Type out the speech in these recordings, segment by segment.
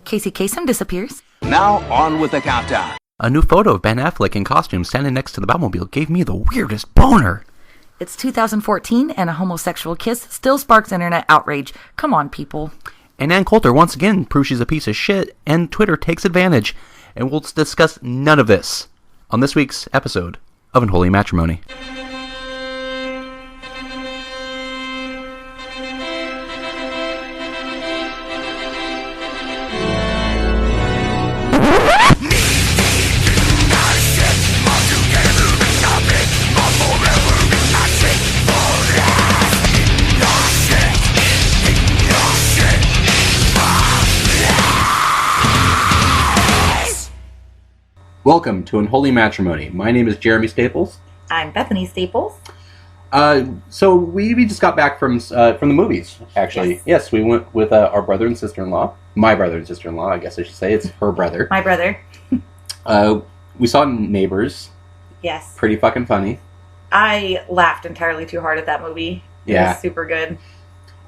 Casey Kasem disappears. Now on with the countdown. A new photo of Ben Affleck in costume standing next to the Batmobile gave me the weirdest boner. It's 2014 and a homosexual kiss still sparks internet outrage. Come on, people. And Ann Coulter once again proves she's a piece of shit, and Twitter takes advantage. And we'll discuss none of this on this week's episode of Unholy Matrimony. Welcome to Unholy Matrimony. My name is Jeremy Staples. I'm Bethany Staples. So we just got back from the movies, actually. Yes, we went with our brother and sister-in-law. My brother and sister-in-law, I guess I should say. It's her brother. My brother. We saw Neighbors. Yes. Pretty fucking funny. I laughed entirely too hard at that movie. It was super good.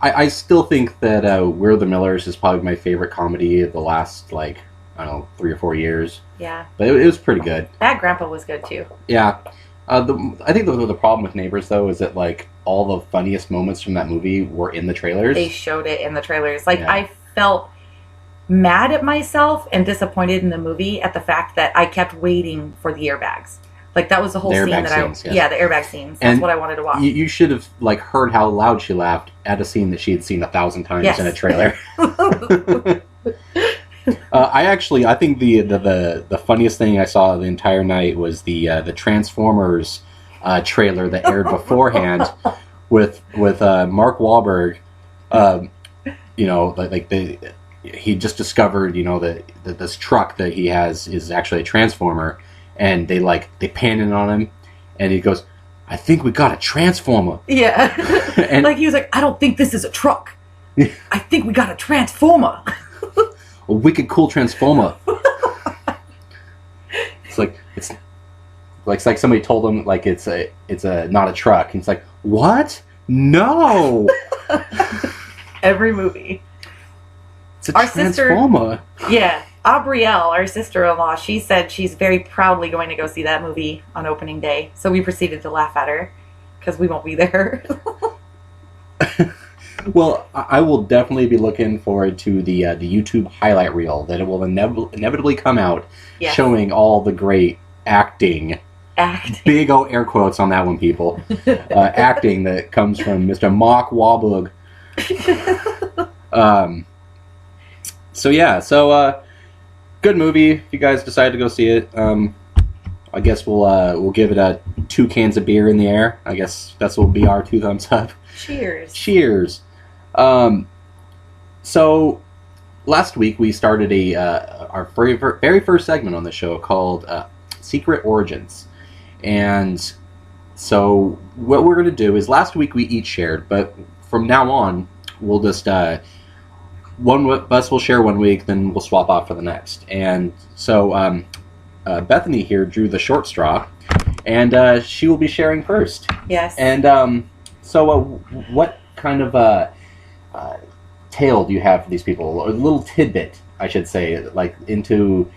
I still think that We're the Millers is probably my favorite comedy of the last, 3 or 4 years. Yeah. But it was pretty good. Bad Grandpa was good, too. Yeah. I think the problem with Neighbors, though, is that, all the funniest moments from that movie were in the trailers. They showed it in the trailers. I felt mad at myself and disappointed in the movie at the fact that I kept waiting for the airbags. That was the whole scene that scenes, yes. Yeah, the airbag scenes. That's what I wanted to watch. You should have, heard how loud she laughed at a scene that she had seen 1,000 times in a trailer. I think the funniest thing I saw the entire night was the Transformers trailer that aired beforehand with Mark Wahlberg. He just discovered that this truck that he has is actually a Transformer, and they pan in on him, and he goes, "I think we got a Transformer." Yeah, and he was like, "I don't think this is a truck. I think we got a Transformer." A wicked cool Transformer. It's like somebody told him it's a not a truck. And it's like, what? No. Every movie. It's a Transformer. Yeah, Aubrielle, our sister-in-law, she said she's very proudly going to go see that movie on opening day. So we proceeded to laugh at her because we won't be there. Well, I will definitely be looking forward to the YouTube highlight reel that it will inevitably come out, showing all the great acting. Big O air quotes on that one, people. Acting that comes from Mr. Mark Wahlberg. So good movie. If you guys decide to go see it, I guess we'll give it a 2 cans of beer in the air. I guess that's will be our 2 thumbs up. Cheers. Cheers. So last week we started our very first segment on the show called Secret Origins. And so what we're going to do is last week we each shared, but from now on we'll just one of us will share 1 week, then we'll swap off for the next. And so Bethany here drew the short straw, and she will be sharing first. Yes. And so what kind of tale do you have for these people? Or a little tidbit, I should say, into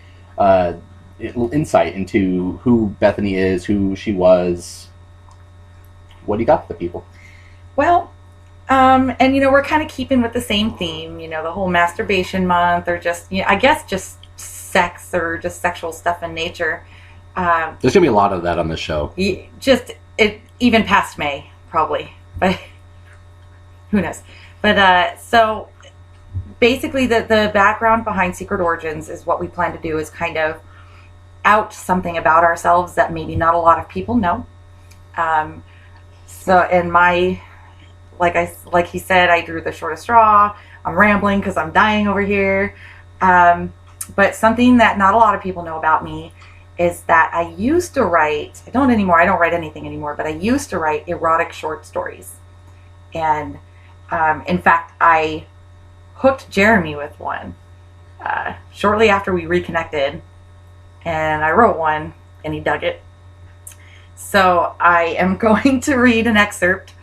insight into who Bethany is, who she was. What do you got for the people? Well, and we're kind of keeping with the same theme, the whole masturbation month, or just, I guess just sex or just sexual stuff in nature. There's going to be a lot of that on the show. Even past May, probably. But who knows? But so basically the background behind Secret Origins is what we plan to do is kind of out something about ourselves that maybe not a lot of people know. So in my, like he said, I drew the shortest straw. I'm rambling because I'm dying over here. But something that not a lot of people know about me is that I used to write, I don't anymore, I don't write anything anymore, but I used to write erotic short stories. And in fact, I hooked Jeremy with one shortly after we reconnected, and I wrote one, and he dug it. So I am going to read an excerpt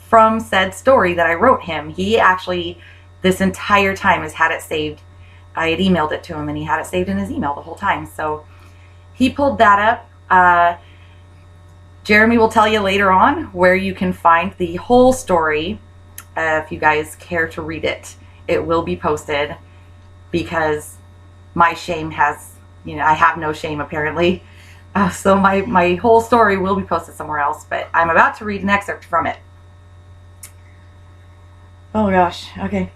from said story that I wrote him. He actually, this entire time, has had it saved I had emailed it to him, and he had it saved in his email the whole time. So he pulled that up. Jeremy will tell you later on where you can find the whole story. If you guys care to read it, it will be posted, because my shame has, I have no shame apparently. So my whole story will be posted somewhere else, but I'm about to read an excerpt from it. Oh gosh, okay.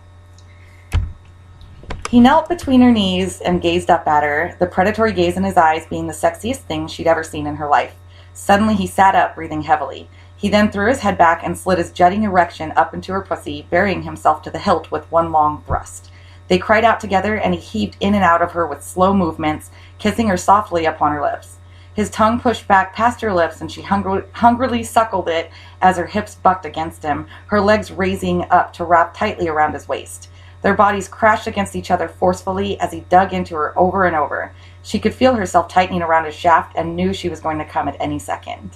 He knelt between her knees and gazed up at her, the predatory gaze in his eyes being the sexiest thing she'd ever seen in her life. Suddenly he sat up, breathing heavily. He then threw his head back and slid his jutting erection up into her pussy, burying himself to the hilt with one long thrust. They cried out together, and he heaved in and out of her with slow movements, kissing her softly upon her lips. His tongue pushed back past her lips, and she hungrily suckled it as her hips bucked against him, her legs raising up to wrap tightly around his waist. Their bodies crashed against each other forcefully as he dug into her over and over. She could feel herself tightening around his shaft and knew she was going to come at any second.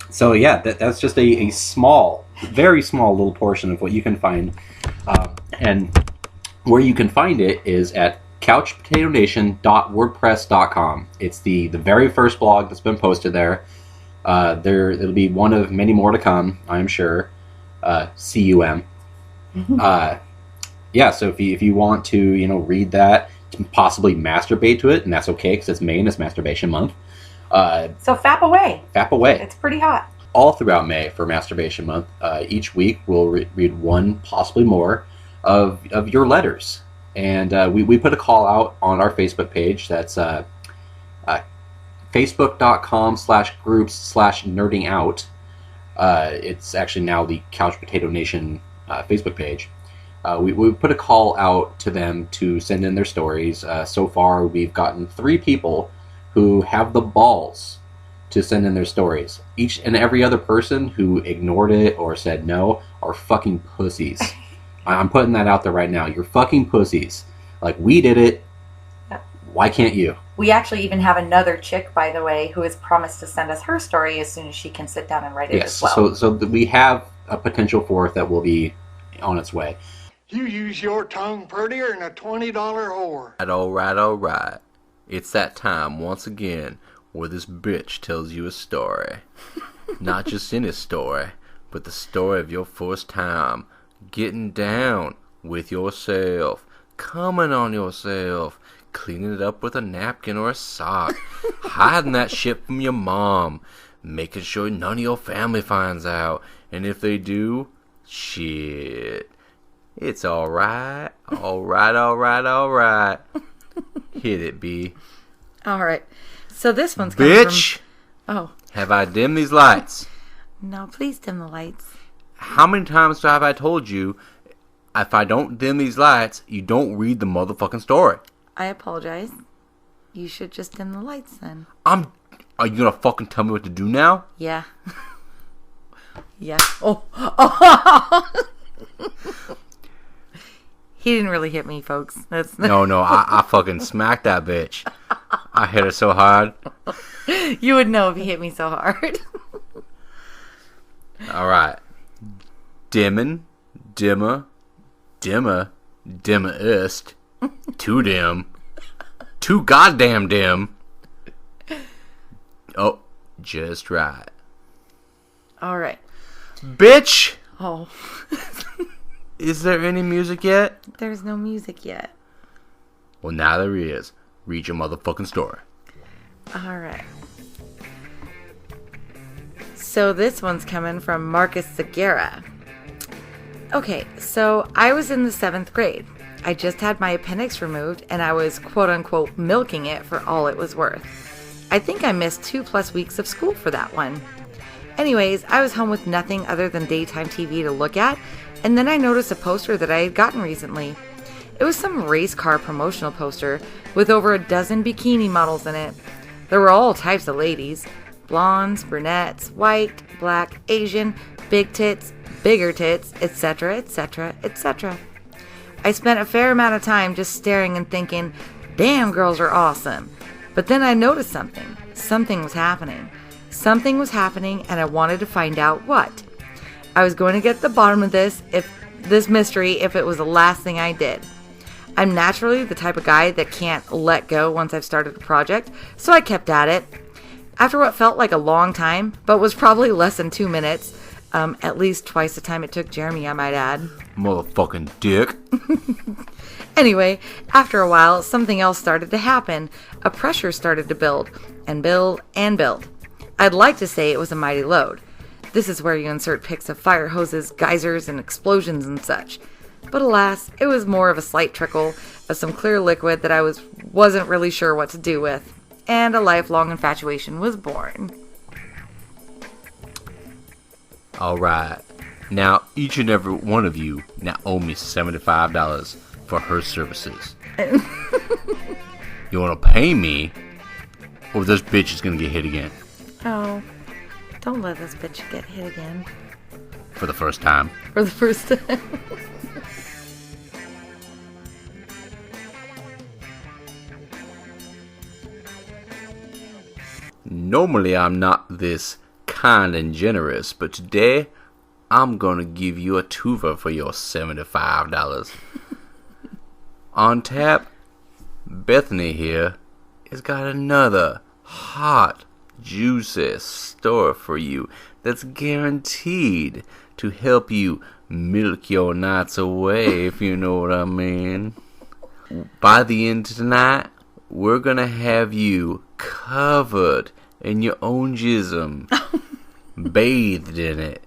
So yeah, that's just a small, very small little portion of what you can find. And where you can find it is at couchpotatonation.wordpress.com. It's the very first blog that's been posted there. It'll be one of many more to come, I'm sure. CUM. Yeah, so if you want to, read that, possibly masturbate to it, and that's okay because it's May and it's masturbation month. So fap away. Fap away. It's pretty hot. All throughout May for masturbation month. Each week we'll read one, possibly more, of your letters. And we put a call out on our Facebook page. That's facebook.com/groups/nerdingout. It's actually now the Couch Potato Nation Facebook page. We put a call out to them to send in their stories. So far, we've gotten 3 people who have the balls to send in their stories. Each and every other person who ignored it or said no are fucking pussies. I'm putting that out there right now. You're fucking pussies. Like, we did it. Yep. Why can't you? We actually even have another chick, by the way, who has promised to send us her story as soon as she can sit down and write it as well. So we have a potential fourth that will be on its way. You use your tongue prettier than a $20 whore. All right. It's that time once again where this bitch tells you a story. Not just any story, but the story of your first time getting down with yourself, coming on yourself, cleaning it up with a napkin or a sock, hiding that shit from your mom, making sure none of your family finds out, and if they do, shit. It's alright. Alright. Hit it, B. Alright. So this one's coming Bitch! from... Oh. Have I dimmed these lights? No, please dim the lights. How many times have I told you, if I don't dim these lights, you don't read the motherfucking story? I apologize. You should just dim the lights then. Are you gonna fucking tell me what to do now? Yeah. Yeah. Oh. He didn't really hit me, folks. No, I fucking smacked that bitch. I hit her so hard. You would know if he hit me so hard. Alright. Dimmin', dimmest, too dim, too goddamn dim. Oh, just right. Alright. Bitch! Oh. Is there any music yet? There's no music yet. Well, now there is. Read your motherfucking story. Alright. So this one's coming from Marcus Segura. Okay, so I was in the 7th grade. I just had my appendix removed and I was quote-unquote milking it for all it was worth. I think I missed 2+ weeks of school for that one. Anyways, I was home with nothing other than daytime TV to look at, and then I noticed a poster that I had gotten recently. It was some race car promotional poster with over a dozen bikini models in it. There were all types of ladies. Blondes, brunettes, white, black, Asian, big tits, bigger tits, etc., etc., etc. I spent a fair amount of time just staring and thinking, damn, girls are awesome. But then I noticed something. Something was happening. Something was happening, and I wanted to find out what. I was going to get to the bottom of this mystery if it was the last thing I did. I'm naturally the type of guy that can't let go once I've started a project, so I kept at it. After what felt like a long time, but was probably less than 2 minutes, at least twice the time it took Jeremy, I might add. Motherfucking dick. Anyway, after a while, something else started to happen. A pressure started to build, and build, and build. I'd like to say it was a mighty load. This is where you insert pics of fire hoses, geysers, and explosions and such. But alas, it was more of a slight trickle of some clear liquid that I wasn't really sure what to do with. And a lifelong infatuation was born. Alright. Now, each and every one of you now owe me $75 for her services. You want to pay me, or this bitch is going to get hit again? Oh, don't let this bitch get hit again. For the first time. For the first time. Normally, I'm not this kind and generous, but today, I'm going to give you a twofer for your $75. On tap, Bethany here has got another hot, juicy story for you that's guaranteed to help you milk your nights away, if you know what I mean. By the end of tonight, we're going to have you covered in your own jism, bathed in it,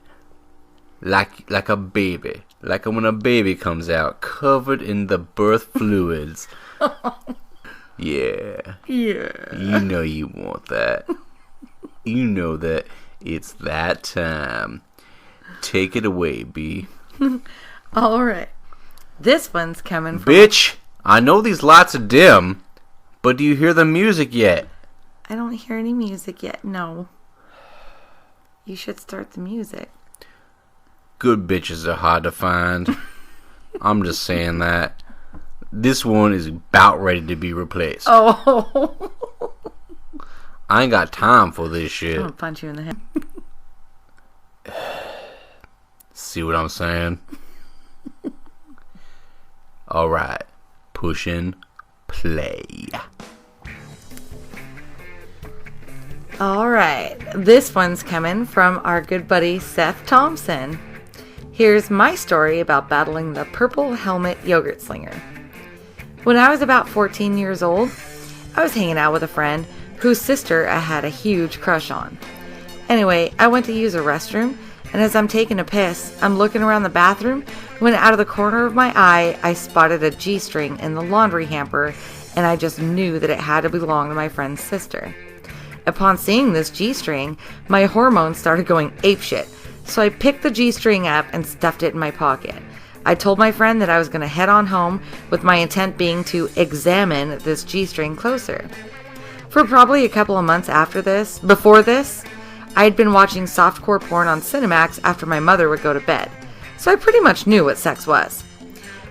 like a baby. Like when a baby comes out, covered in the birth fluids. Yeah. Yeah. You know you want that. You know that it's that time. Take it away, B. Alright. This one's coming from... Bitch, I know these lights are dim, but do you hear the music yet? I don't hear any music yet, no. You should start the music. Good bitches are hard to find. I'm just saying that. This one is about ready to be replaced. Oh. I ain't got time for this shit. I'm gonna punch you in the head. See what I'm saying? Alright. Push in play. Alright. This one's coming from our good buddy Seth Thompson. Here's my story about battling the purple helmet yogurt slinger. When I was about 14 years old, I was hanging out with a friend whose sister I had a huge crush on. Anyway, I went to use a restroom, and as I'm taking a piss, I'm looking around the bathroom when out of the corner of my eye, I spotted a G-string in the laundry hamper, and I just knew that it had to belong to my friend's sister. Upon seeing this G-string, my hormones started going apeshit, so I picked the G-string up and stuffed it in my pocket. I told my friend that I was going to head on home, with my intent being to examine this G-string closer. For probably a couple of months before this, I had been watching softcore porn on Cinemax after my mother would go to bed, so I pretty much knew what sex was.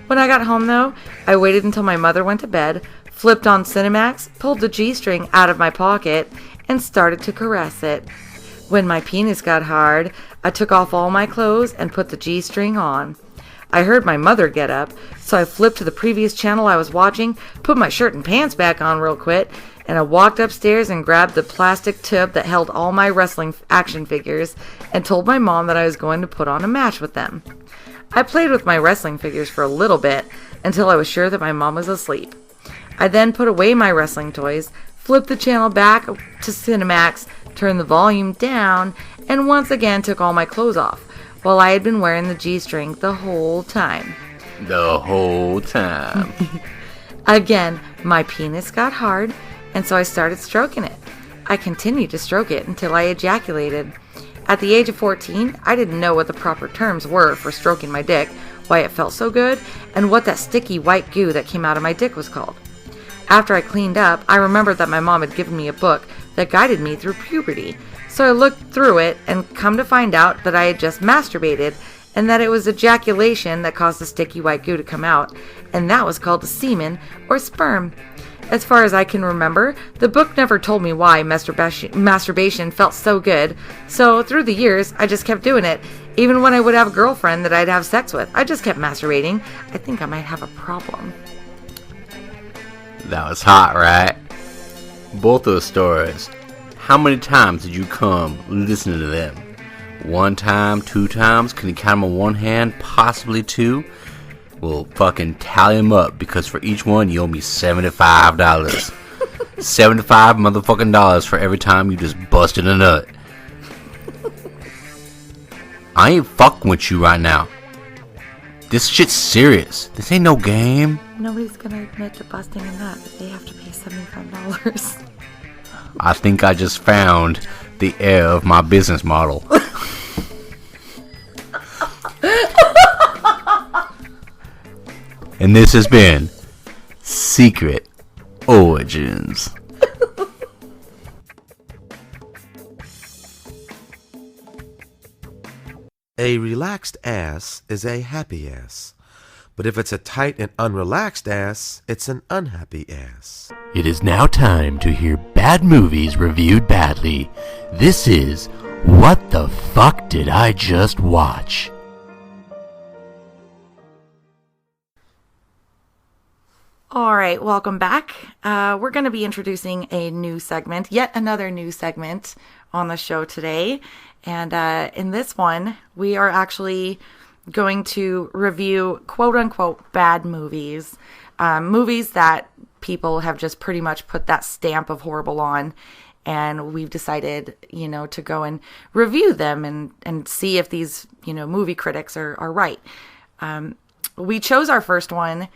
When I got home though, I waited until my mother went to bed, flipped on Cinemax, pulled the G-string out of my pocket, and started to caress it. When my penis got hard, I took off all my clothes and put the G-string on. I heard my mother get up, so I flipped to the previous channel I was watching, put my shirt and pants back on real quick, and I walked upstairs and grabbed the plastic tub that held all my wrestling action figures and told my mom that I was going to put on a match with them. I played with my wrestling figures for a little bit until I was sure that my mom was asleep. I then put away my wrestling toys, flipped the channel back to Cinemax, turned the volume down, and once again took all my clothes off, while I had been wearing the G-string the whole time. The whole time. Again, my penis got hard, and so I started stroking it. I continued to stroke it until I ejaculated. At the age of 14, I didn't know what the proper terms were for stroking my dick, why it felt so good, and what that sticky white goo that came out of my dick was called. After I cleaned up, I remembered that my mom had given me a book that guided me through puberty, so I looked through it and come to find out that I had just masturbated and that it was ejaculation that caused the sticky white goo to come out, and that was called semen or sperm. As far as I can remember, the book never told me why masturbation felt so good, so through the years, I just kept doing it. Even when I would have a girlfriend that I'd have sex with, I just kept masturbating. I think I might have a problem. That was hot, right? Both those stories. How many times did you come listening to them? 1 time, 2 times? Can you count them on one hand? Possibly 2? Well, fucking tally them up, because for each one you owe me $75. 75 motherfucking dollars for every time you just busted a nut. I ain't fucking with you right now. This shit's serious. This ain't no game. Nobody's gonna admit to busting a nut if they have to pay $75. I think I just found the heir of my business model. And this has been Secret Origins. A relaxed ass is a happy ass. But if it's a tight and unrelaxed ass, it's an unhappy ass. It is now time to hear bad movies reviewed badly. This is What the Fuck Did I Just Watch? All right, welcome back. We're going to be introducing a new segment, yet another new segment on the show today. And in this one, we are actually going to review quote-unquote bad movies. Movies that people have just pretty much put that stamp of horrible on. And we've decided, to go and review them and see if these, movie critics are right. We chose our first one.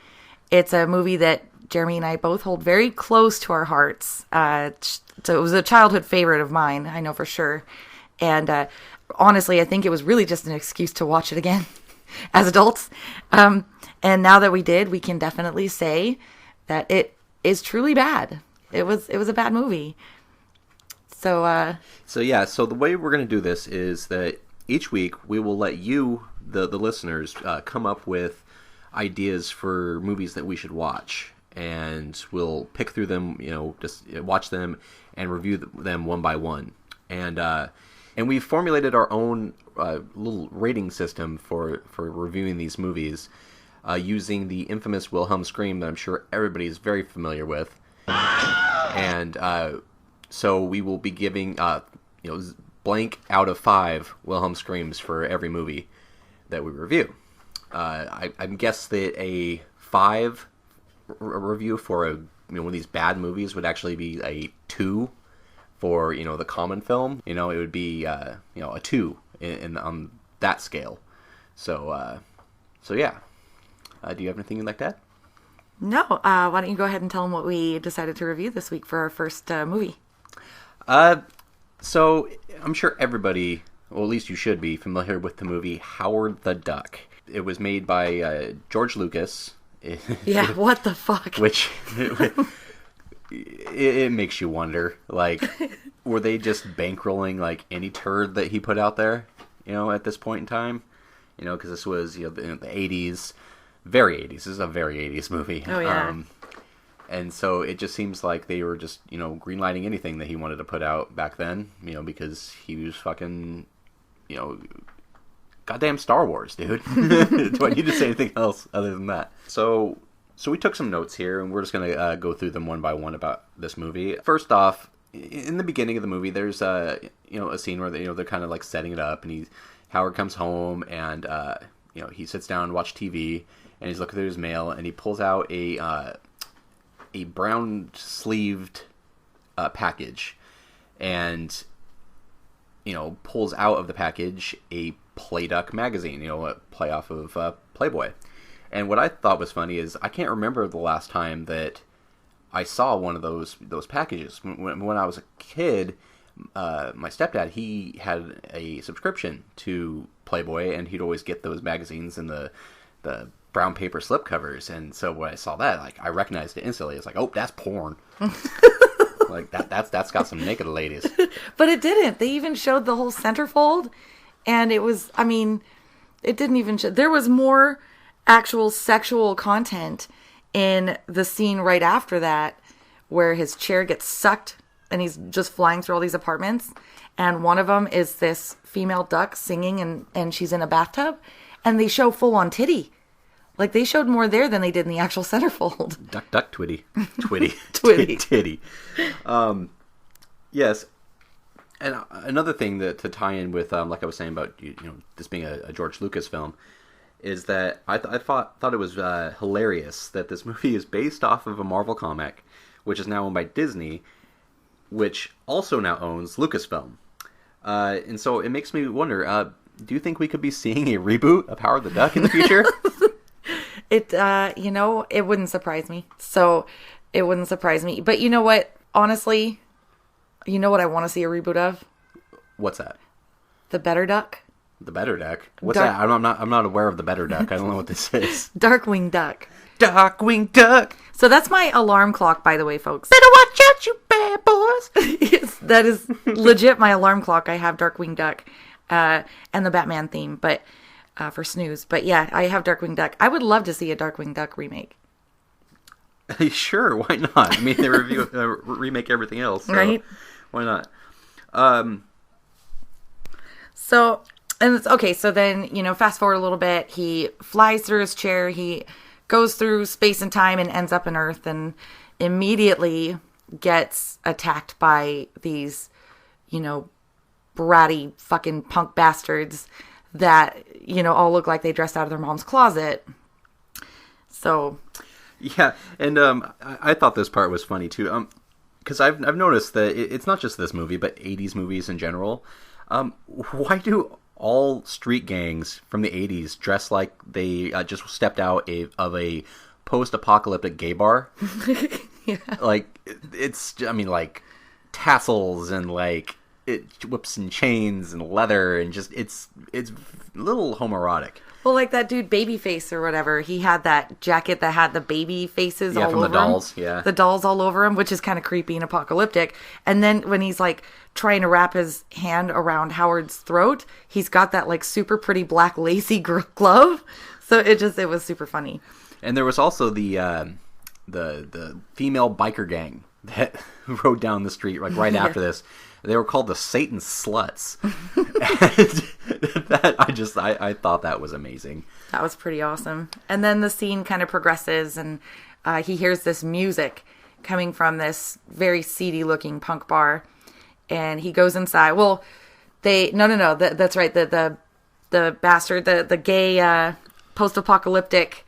It's a movie that Jeremy and I both hold very close to our hearts. So it was a childhood favorite of mine, I know for sure. And honestly, I think it was really just an excuse to watch it again as adults. And now that we did, we can definitely say that it is truly bad. It was a bad movie. So the way we're going to do this is that each week we will let you, the listeners, come up with ideas for movies that we should watch. And we'll pick through them, just watch them and review them one by one. And we've formulated our own little rating system for reviewing these movies using the infamous Wilhelm scream that I'm sure everybody is very familiar with. And so we will be giving blank out of 5 Wilhelm screams for every movie that we review. I guess that a 5 review for one of these bad movies would actually be a 2 for the common film. It would be a 2 on that scale. So yeah. Do you have anything you'd like to add? no, why don't you go ahead and tell them what we decided to review this week for our first movie? So I'm sure everybody, well, at least you should be familiar with the movie Howard the Duck. It was made by George Lucas. Yeah, what the fuck? Which it makes you wonder, like, were they just bankrolling like any turd that he put out there, at this point in time? Because this was the 80s, very 80s. This is a very 80s movie. Oh yeah. And so it just seems like they were just greenlighting anything that he wanted to put out back then, because he was fucking, goddamn Star Wars, dude. Do I need to say anything else other than that? So we took some notes here, and we're just going to go through them one by one about this movie. First off, in the beginning of the movie, there's a scene where they're kind of like setting it up, and Howard comes home, and he sits down and watch TV, and he's looking through his mail, and he pulls out a brown sleeved package, and pulls out of the package a Play Duck magazine, a play off of Playboy. And what I thought was funny is I can't remember the last time that I saw one of those packages. When I was a kid, my stepdad, he had a subscription to Playboy, and he'd always get those magazines in the brown paper slipcovers. And so when I saw that, like, I recognized it instantly. It's like, oh, that's porn. Like that's got some naked ladies. But it didn't. They even showed the whole centerfold, and it was, it didn't even show. There was more actual sexual content in the scene right after that, where his chair gets sucked and he's just flying through all these apartments. And one of them is this female duck singing, and she's in a bathtub, and they show full on titty. Like, they showed more there than they did in the actual centerfold. Duck, duck, twitty. Twitty. Twitty. Titty. Yes. And another thing that to tie in with, like I was saying about, this being a George Lucas film, is that I thought it was hilarious that this movie is based off of a Marvel comic, which is now owned by Disney, which also now owns Lucasfilm. And so it makes me wonder, do you think we could be seeing a reboot of Howard the Duck in the future? It wouldn't surprise me. So it wouldn't surprise me. But you know what? Honestly, you know what I want to see a reboot of? What's that? The Better Duck. The Better Duck? What's that? I'm not aware of the Better Duck. I don't know what this is. Darkwing Duck. Darkwing Duck. So that's my alarm clock, by the way, folks. Better watch out, you bad boys. Yes, that is legit my alarm clock. I have Darkwing Duck and the Batman theme, but for snooze. But yeah, I have Darkwing Duck. I would love to see a Darkwing Duck remake. Sure, why not? I mean, they remake everything else, so right? Why not? So, and it's okay. So then, fast forward a little bit. He flies through his chair. He goes through space and time and ends up on Earth, and immediately gets attacked by these, bratty fucking punk bastards that, all look like they dressed out of their mom's closet. So. Yeah, and I thought this part was funny too, because I've noticed that it's not just this movie, but 80s movies in general. Why do all street gangs from the 80s dress like they just stepped out of a post-apocalyptic gay bar? Yeah. Like, like tassels and like whips and chains and leather and just it's a little homoerotic. Well, like that dude Babyface or whatever, he had that jacket that had the baby faces all over him. Yeah, from the dolls, yeah. The dolls all over him, which is kind of creepy and apocalyptic. And then when he's like trying to wrap his hand around Howard's throat, he's got that like super pretty black lacy glove. So it was super funny. And there was also the female biker gang that rode down the street right after this. They were called the Satan Sluts. And that I thought that was amazing. That was pretty awesome. And then the scene kind of progresses, and he hears this music coming from this very seedy looking punk bar, and he goes inside. Well, that's right. The bastard, the gay post-apocalyptic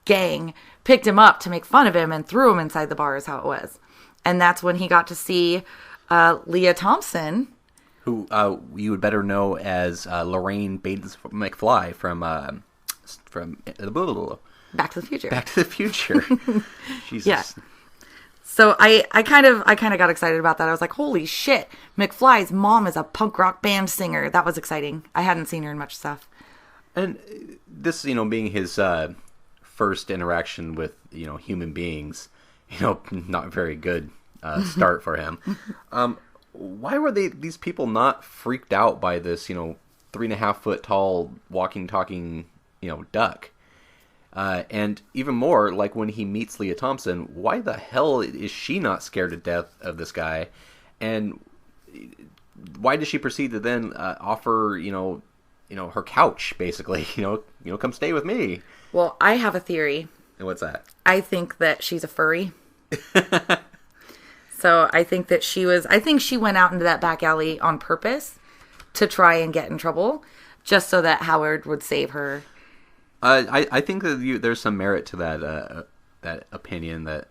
gang picked him up to make fun of him and threw him inside the bar is how it was. And that's when he got to see Leah Thompson, who you would better know as Lorraine Baines McFly from Back to the Future. Back to the Future. Jesus. Yeah. So I kind of got excited about that. I was like, holy shit, McFly's mom is a punk rock band singer. That was exciting. I hadn't seen her in much stuff. And this, being his first interaction with, human beings, not very good start for him. Why were these people not freaked out by this, 3.5 foot tall walking, talking, duck? And even more, like when he meets Leah Thompson, why the hell is she not scared to death of this guy? And why does she proceed to then offer, her couch, basically, come stay with me? Well, I have a theory. And what's that? I think that she's a furry. So I think that she went out into that back alley on purpose to try and get in trouble, just so that Howard would save her. I think that there's some merit to that opinion, that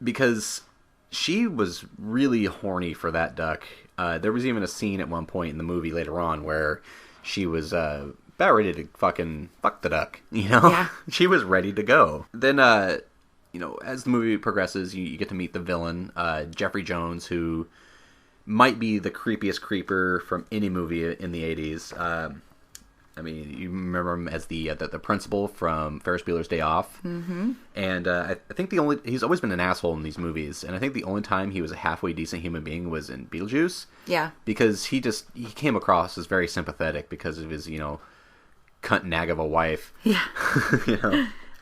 because she was really horny for that duck. There was even a scene at one point in the movie later on where she was about ready to fucking fuck the duck. Yeah. She was ready to go. Then as the movie progresses, you get to meet the villain, Jeffrey Jones, who might be the creepiest creeper from any movie in the 80s. You remember him as the principal from Ferris Bueller's Day Off. Mm-hmm. And I think he's always been an asshole in these movies. And I think the only time he was a halfway decent human being was in Beetlejuice. Yeah. Because he came across as very sympathetic because of his, cunt nag of a wife. Yeah.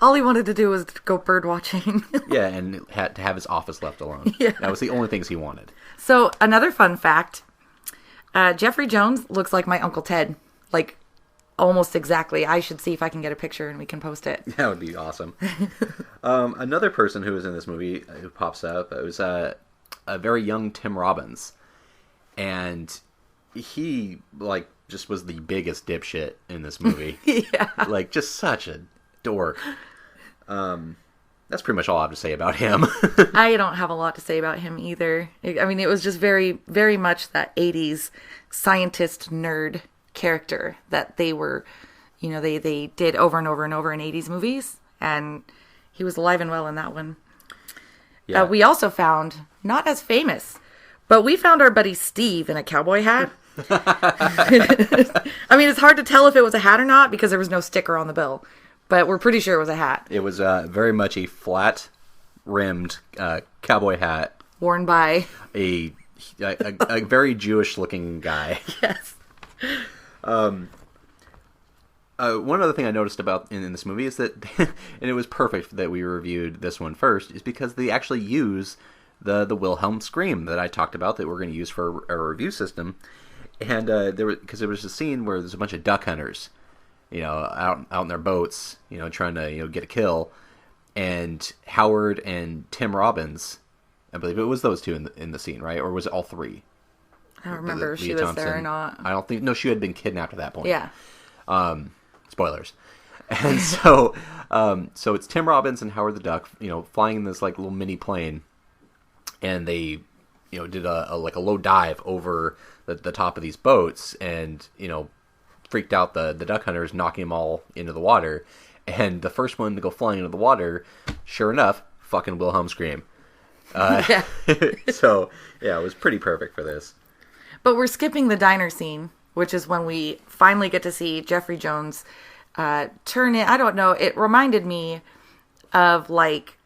All he wanted to do was go bird watching. Yeah, and had to have his office left alone. Yeah. That was the only things he wanted. So, another fun fact, Jeffrey Jones looks like my Uncle Ted. Like, almost exactly. I should see if I can get a picture and we can post it. That would be awesome. Another person who was in this movie who pops up, it was a very young Tim Robbins. And he, like, just was the biggest dipshit in this movie. Yeah. Like, just such a dork. That's pretty much all I have to say about him. I don't have a lot to say about him either. I mean, it was just very, very much that 80s scientist nerd character that they were, you know, they did over and over and over in 80s movies. And he was alive and well in that one. Yeah. We also found, not as famous, but we found our buddy Steve in a cowboy hat. I mean, it's hard to tell if it was a hat or not because there was no sticker on the bill. But we're pretty sure it was a hat. It was very much a flat-rimmed cowboy hat. Worn by... A very Jewish-looking guy. Yes. One other thing I noticed about in this movie is that, and it was perfect that we reviewed this one first, is because they actually use the Wilhelm scream that I talked about that we're going to use for our review system. And because there was a scene where there's a bunch of duck hunters, you know, out in their boats, you know, trying to, you know, get a kill. And Howard and Tim Robbins, I believe it was those two in the scene, right? Or was it all three? I don't remember if she Leah was there or not. I don't think... No, she had been kidnapped at that point. Yeah. Spoilers. And so it's Tim Robbins and Howard the Duck, you know, flying in this, like, little mini plane. And they, you know, did a low dive over the top of these boats and, you know, freaked out the duck hunters, knocking them all into the water. And the first one to go flying into the water, sure enough, fucking Wilhelm scream. Yeah. So, yeah, it was pretty perfect for this. But we're skipping the diner scene, which is when we finally get to see Jeffrey Jones turn in. I don't know. It reminded me of, like,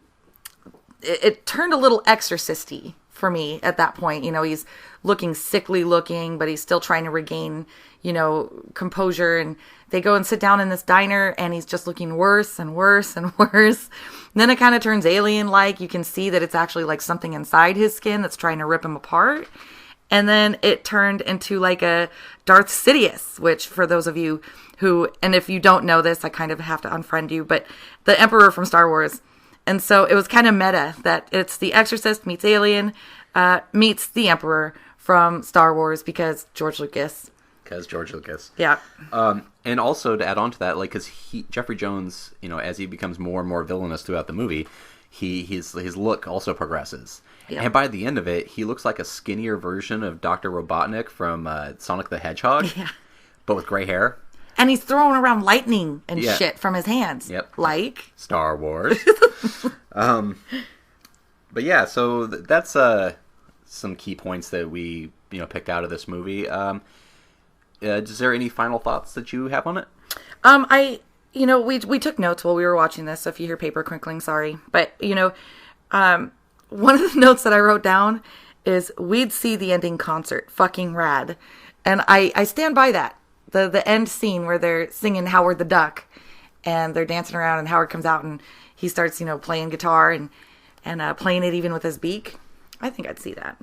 it turned a little exorcist-y for me at that point. You know, he's looking sickly looking, but he's still trying to regain, you know, composure. And they go and sit down in this diner and he's just looking worse and worse and worse. And then it kind of turns alien-like. You can see that it's actually like something inside his skin that's trying to rip him apart. And then it turned into like a Darth Sidious, which for those of you who, and if you don't know this, I kind of have to unfriend you, but the Emperor from Star Wars. And so it was kind of meta that it's the Exorcist meets Alien meets the Emperor from Star Wars because George Lucas. Yeah. Yeah. And also to add on to that, like, because Jeffrey Jones, you know, as he becomes more and more villainous throughout the movie, his look also progresses. Yeah. And by the end of it, he looks like a skinnier version of Dr. Robotnik from Sonic the Hedgehog, Yeah. but with gray hair. And he's throwing around lightning and Yeah. shit from his hands. Yep. Like Star Wars. But yeah, so that's some key points that we, you know, picked out of this movie. Is there any final thoughts that you have on it? You know, we took notes while we were watching this, so if you hear paper crinkling, sorry. But, you know, one of the notes that I wrote down is we'd see the ending concert. Fucking rad. And I stand by that. The end scene where they're singing Howard the Duck and they're dancing around and Howard comes out and he starts, you know, playing guitar and playing it even with his beak. I think I'd see that.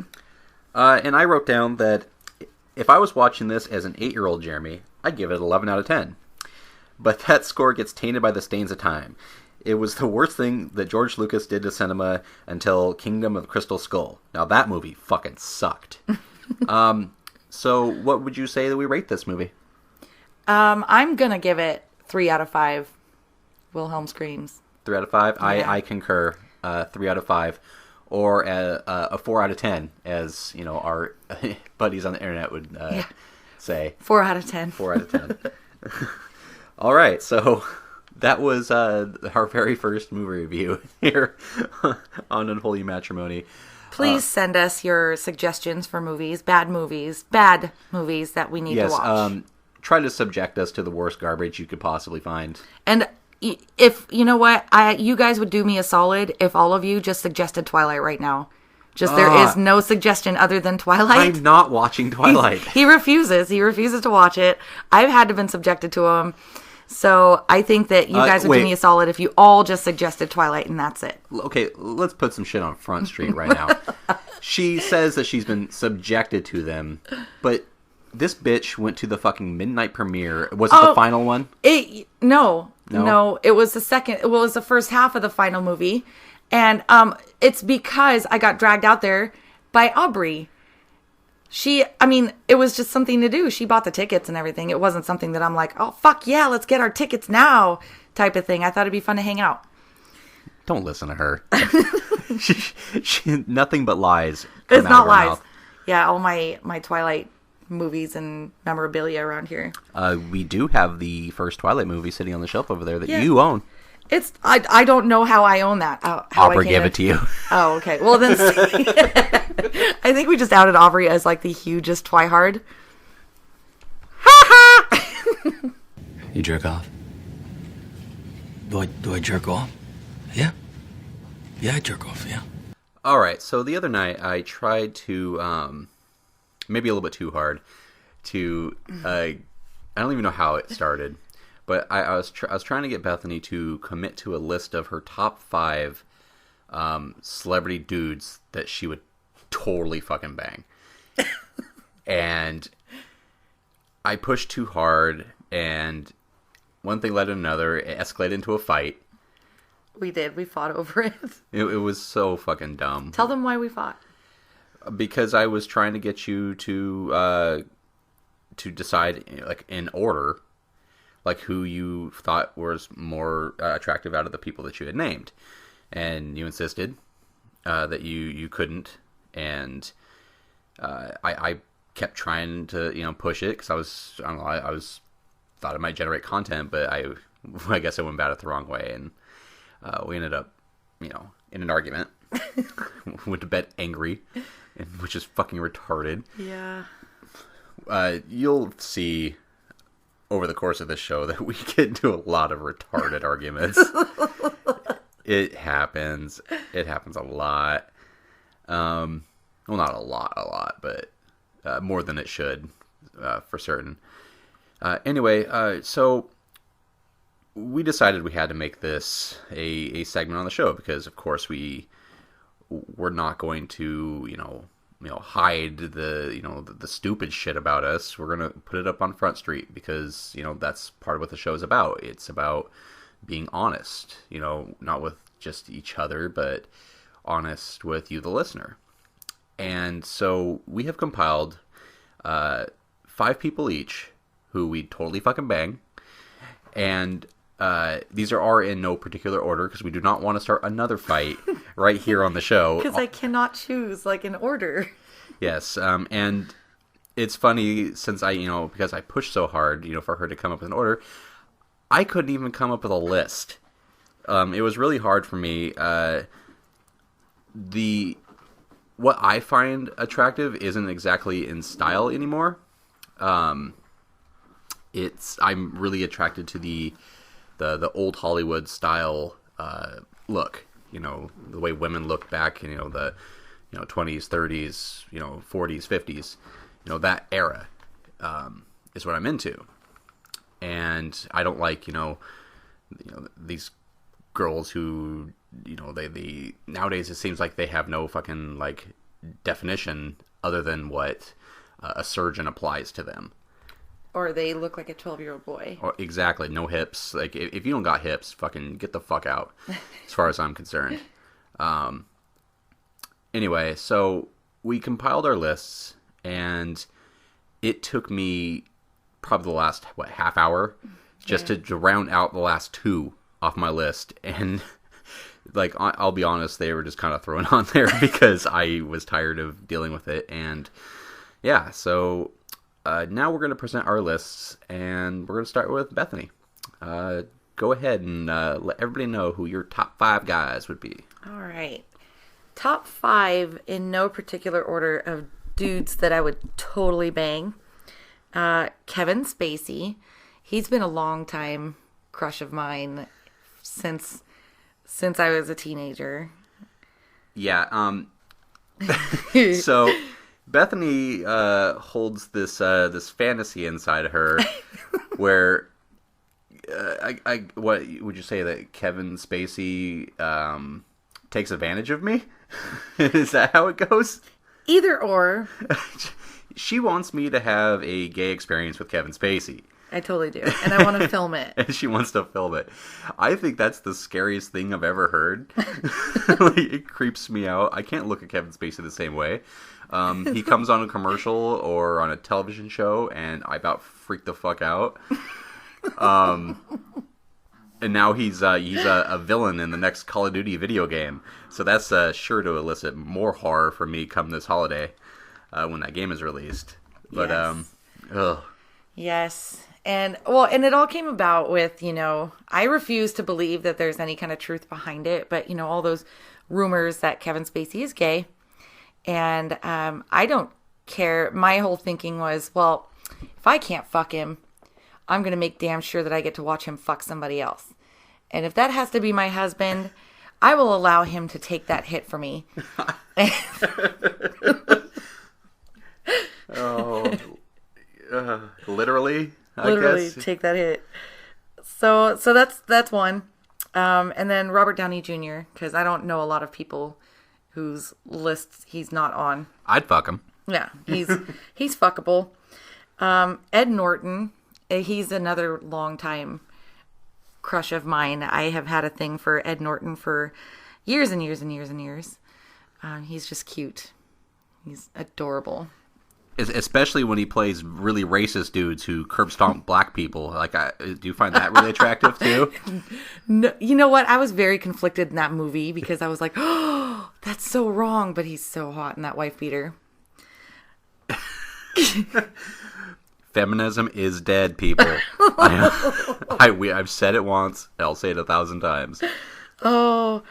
And I wrote down that if I was watching this as an 8-year-old Jeremy, I'd give it 11 out of 10. But that score gets tainted by the stains of time. It was the worst thing that George Lucas did to cinema until Kingdom of the Crystal Skull. Now that movie fucking sucked. So what would you say that we rate this movie? I'm going to give it 3 out of 5 Wilhelm screams. 3 out of 5? Yeah. I concur. 3 out of 5. Or a 4 out of 10, as, you know, our buddies on the internet would say. 4 out of 10. 4 out of 10. All right, so that was our very first movie review here on Unholy Matrimony. Please send us your suggestions for movies, bad movies that we need to watch. Yes, try to subject us to the worst garbage you could possibly find. And if, you know what, you guys would do me a solid if all of you just suggested Twilight right now. Just there is no suggestion other than Twilight. I'm not watching Twilight. He refuses. He refuses to watch it. I've had to been subjected to him. So I think that you guys would do me a solid if you all just suggested Twilight and that's it. Okay, let's put some shit on Front Street right now. She says that she's been subjected to them, but This bitch went to the fucking midnight premiere. Was it the final one? No. It was the second. Well, it was the first half of the final movie, and it's because I got dragged out there by Aubrey. It was just something to do. She bought the tickets and everything. It wasn't something that I'm like, oh fuck yeah, let's get our tickets now, type of thing. I thought it'd be fun to hang out. Don't listen to her. she nothing but lies. It's not lies. Mouth. Yeah, all my Twilight movies and memorabilia around here. We do have the first Twilight movie sitting on the shelf over there that you own. It's I don't know how I own that. Aubrey gave it to you. Oh, okay. Well then, I think we just outed Aubrey as like the hugest twihard. Ha ha! You jerk off? Do I jerk off? Yeah. Yeah, I jerk off. Yeah. All right. So the other night I tried to maybe a little bit too hard to I don't even know how it started, but I was trying to get Bethany to commit to a list of her top 5 celebrity dudes that she would totally fucking bang. And I pushed too hard, and one thing led to another. It escalated into a fight. We did. We fought over it. It was so fucking dumb. Tell them why we fought. Because I was trying to get you to decide, like, in order, like, who you thought was more attractive out of the people that you had named. And you insisted that you couldn't. And I kept trying to, push it because I thought it might generate content, but I guess I went about it the wrong way. And we ended up, in an argument. Went to bed angry, which is fucking retarded. Yeah. You'll see over the course of this show that we get into a lot of retarded arguments. It happens. It happens a lot. Well, not a lot, but more than it should, for certain. Anyway, so we decided we had to make this a segment on the show because, of course, we're not going to, hide the stupid shit about us. We're going to put it up on Front Street because, that's part of what the show is about. It's about being honest, not with just each other, but honest with you, the listener. And so we have compiled 5 people each who we totally fucking bang. And these are in no particular order because we do not want to start another fight right here on the show. Because I cannot choose an order. Yes, and it's funny since because I pushed so hard, for her to come up with an order, I couldn't even come up with a list. It was really hard for me. What I find attractive isn't exactly in style anymore. I'm really attracted to the old Hollywood style look, the way women look back in the 20s, 30s, 40s, 50s, that era is what I'm into. And I don't like these girls who they nowadays it seems like they have no fucking definition other than what a surgeon applies to them. Or they look like a 12-year-old boy. Or exactly, no hips. If you don't got hips, fucking get the fuck out, as far as I'm concerned. Anyway, so we compiled our lists, and it took me probably the last, half hour just to round out the last 2 off my list. And, I'll be honest, they were just kind of thrown on there because I was tired of dealing with it. And, yeah, so now we're going to present our lists, and we're going to start with Bethany. Go ahead and let everybody know who your top 5 guys would be. All right. Top 5 in no particular order of dudes that I would totally bang. Kevin Spacey. He's been a long time crush of mine since I was a teenager. Yeah. So Bethany holds this fantasy inside her where what would you say that Kevin Spacey takes advantage of me? Is that how it goes? Either or. She wants me to have a gay experience with Kevin Spacey. I totally do. And I want to film it. And she wants to film it. I think that's the scariest thing I've ever heard. Like, it creeps me out. I can't look at Kevin Spacey the same way. He comes on a commercial or on a television show, and I about freak the fuck out. And now he's a villain in the next Call of Duty video game. So that's sure to elicit more horror for me come this holiday when that game is released. But, ugh. Yes. And it all came about with, I refuse to believe that there's any kind of truth behind it, but, all those rumors that Kevin Spacey is gay. And I don't care. My whole thinking was, well, if I can't fuck him, I'm going to make damn sure that I get to watch him fuck somebody else. And if that has to be my husband, I will allow him to take that hit for me. Literally, I guess. Take that hit. So that's one. And then Robert Downey Jr., because I don't know a lot of people whose lists he's not on. I'd fuck him. Yeah, he's fuckable. Ed Norton, he's another long-time crush of mine. I have had a thing for Ed Norton for years and years and years and years. He's just cute. He's adorable. Especially when he plays really racist dudes who curb stomp black people. Like, do you find that really attractive too? No, you know what? I was very conflicted in that movie because I was like, oh, that's so wrong. But he's so hot in that wife beater. Feminism is dead, people. I've said it once. I'll say it 1,000 times. Oh,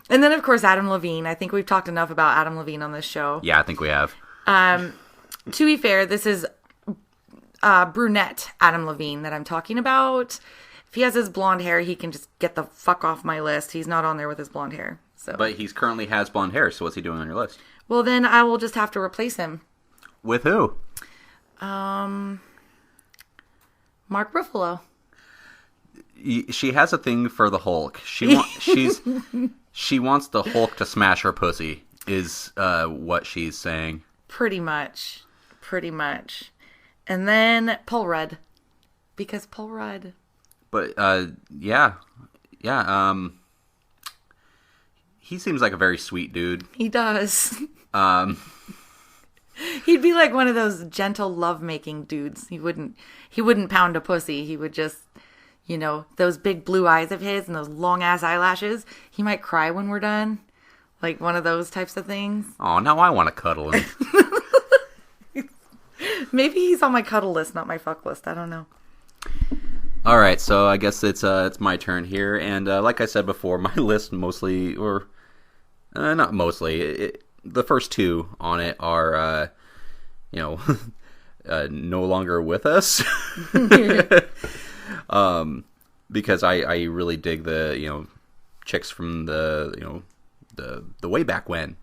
and then of course Adam Levine. I think we've talked enough about Adam Levine on this show. Yeah, I think we have. To be fair, this is brunette Adam Levine that I'm talking about. If he has his blonde hair, he can just get the fuck off my list. He's not on there with his blonde hair. So, but he's currently has blonde hair, so what's he doing on your list? Well, then I will just have to replace him. With who? Mark Ruffalo. She has a thing for the Hulk. She wants the Hulk to smash her pussy. Is what she's saying. Pretty much. And then Paul Rudd, because Paul Rudd. But yeah. He seems like a very sweet dude. He does. He'd be like one of those gentle lovemaking dudes. He wouldn't pound a pussy. He would just, those big blue eyes of his and those long ass eyelashes. He might cry when we're done. Like one of those types of things. Oh, now I want to cuddle him. Maybe he's on my cuddle list, not my fuck list. I don't know. All right, so I guess it's my turn here, and like I said before, my list mostly, or not mostly, the first two on it are, no longer with us, because I really dig the chicks from the way back when.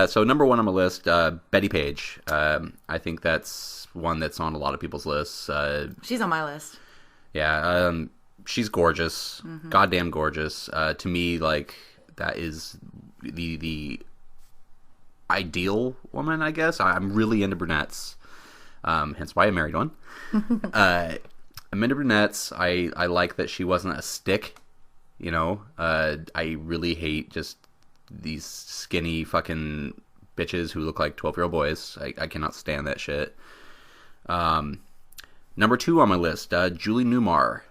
So number one on my list, Betty Page. I think that's one that's on a lot of people's lists. She's on my list. Yeah, she's gorgeous, goddamn gorgeous. To me, like, that is the ideal woman, I guess. I'm really into brunettes, hence why I married one. I'm into brunettes. I like that she wasn't a stick, I really hate just these skinny fucking bitches who look like 12-year-old boys. I cannot stand that shit. Number two on my list, Julie Newmar,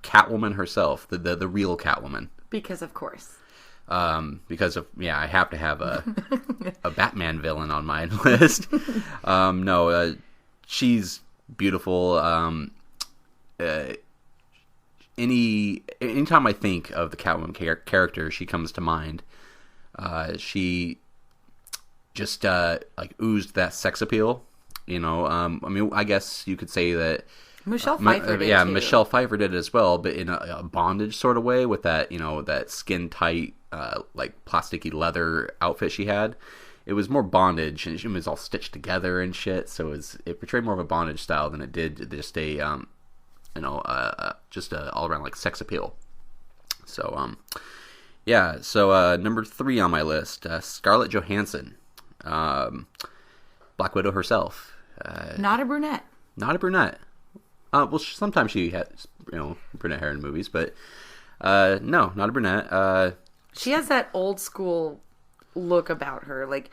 Catwoman herself, the real Catwoman. Because of course. I have to have a Batman villain on my list. No, she's beautiful. Anytime I think of the Catwoman character, she comes to mind. She just oozed that sex appeal. I guess you could say that Michelle Pfeiffer did too. Michelle Pfeiffer did as well, but in a bondage sort of way with that, that skin tight, like plasticky leather outfit she had. It was more bondage, and it was all stitched together and shit. So it portrayed more of a bondage style than it did just a all around like sex appeal. So So number three on my list, Scarlett Johansson. Black Widow herself. Not a brunette. Not a brunette. Well, sometimes she has, brunette hair in movies, but no, not a brunette. She has that old school look about her, like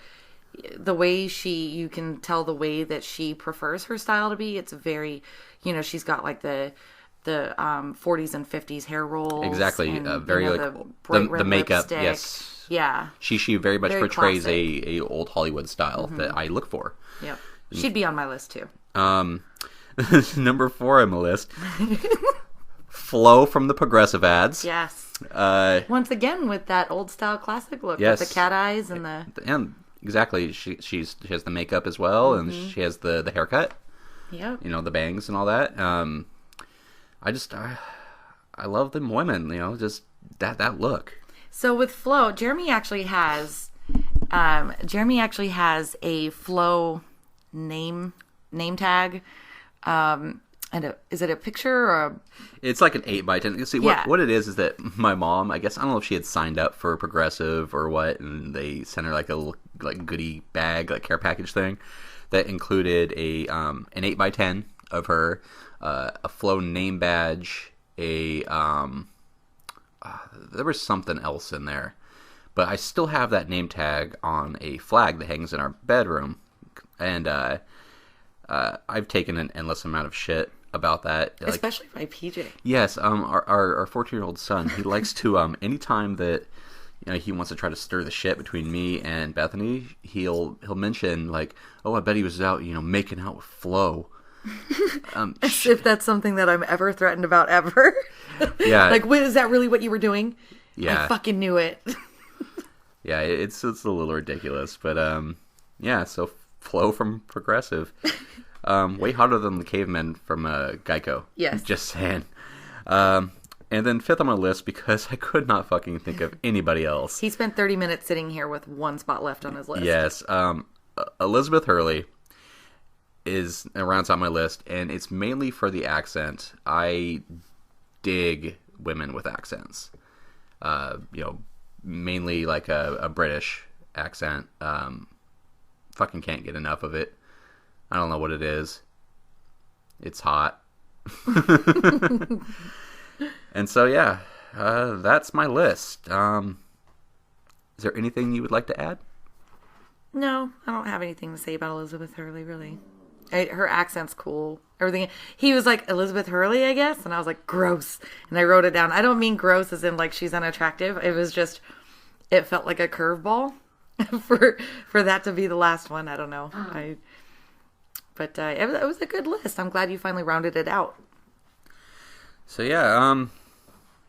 the way you can tell the way that she prefers her style to be. It's very, she's got like the 40s and 50s hair rolls. Exactly. And, Very like the makeup. lipstick. Yes. Yeah. She very much Very portrays classic. a old Hollywood style that I look for. Yep. She'd be on my list too. Number 4 on the list. Flo from the Progressive ads. Yes. Once again with that old style classic look, yes, with the cat eyes and the exactly. She has the makeup as well, and she has the haircut. Yep. The bangs and all that. I love them women. Just that look. So with Flo, Jeremy actually has a Flo name tag. Is it a picture or It's like an 8x10. You see, what it is that my mom, I guess, I don't know if she had signed up for Progressive or what, and they sent her like a little like goodie bag, like care package thing that included an 8x10 of her, a Flo name badge, there was something else in there, but I still have that name tag on a flag that hangs in our bedroom, and I've taken an endless amount of shit about that, especially by PJ. Yes, our 14-year-old son, he likes to anytime that he wants to try to stir the shit between me and Bethany, he'll mention like, oh, I bet he was out making out with Flo. As if that's something that I'm ever threatened about ever. Yeah. Like, is that really what you were doing? Yeah. I fucking knew it. Yeah, it's a little ridiculous, but yeah. So Flo from Progressive, way hotter than the cavemen from Geico. Yes. Just saying. And then 5th on my list, because I could not fucking think of anybody else. He spent 30 minutes sitting here with one spot left on his list. Yes. Elizabeth Hurley is rounds out my list, and it's mainly for the accent. I dig women with accents. Mainly like a British accent. Fucking can't get enough of it. I don't know what it is. It's hot. And so, yeah, that's my list. Is there anything you would like to add? No, I don't have anything to say about Elizabeth Hurley, really. Her accent's cool. Everything. He was like, Elizabeth Hurley, I guess? And I was like, gross. And I wrote it down. I don't mean gross as in like she's unattractive. It was just, it felt like a curveball for that to be the last one. I don't know. But it was a good list. I'm glad you finally rounded it out. So yeah,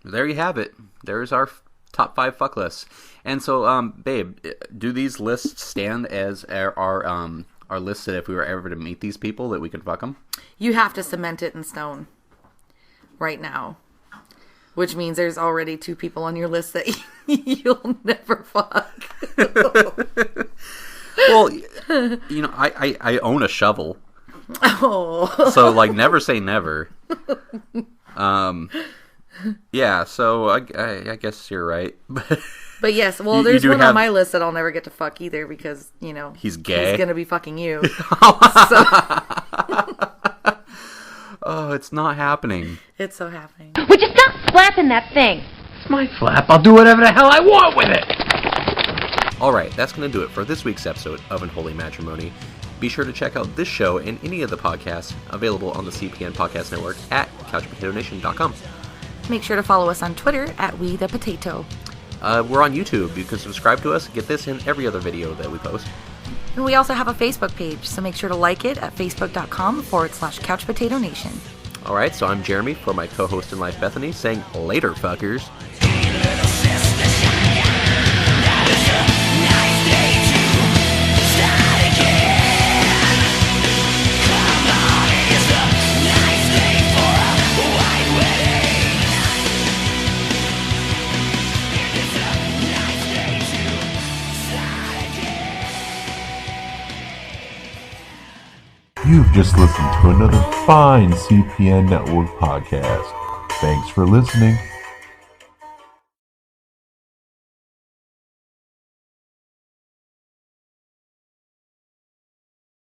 there you have it. There's our top 5 fuck lists. And so, babe, do these lists stand as our lists that if we were ever to meet these people that we could fuck them? You have to cement it in stone right now, which means there's already 2 people on your list that you'll never fuck. Well, I own a shovel. Oh. So, like, never say never. Yeah, so I guess you're right. But yes, well, there's one on my list that I'll never get to fuck either because, he's gay. He's going to be fucking you. Oh, it's not happening. It's so happening. Would you stop slapping that thing? It's my flap. I'll do whatever the hell I want with it. Alright, that's going to do it for this week's episode of Unholy Matrimony. Be sure to check out this show and any of the podcasts available on the CPN Podcast Network at CouchPotatoNation.com. Make sure to follow us on Twitter at WeThePotato. We're on YouTube. You can subscribe to us, get this and every other video that we post. And we also have a Facebook page, so make sure to like it at facebook.com/CouchPotatoNation. Alright, so I'm Jeremy for my co-host in life, Bethany, saying later, fuckers. You've just listened to another fine CPN Network podcast. Thanks for listening.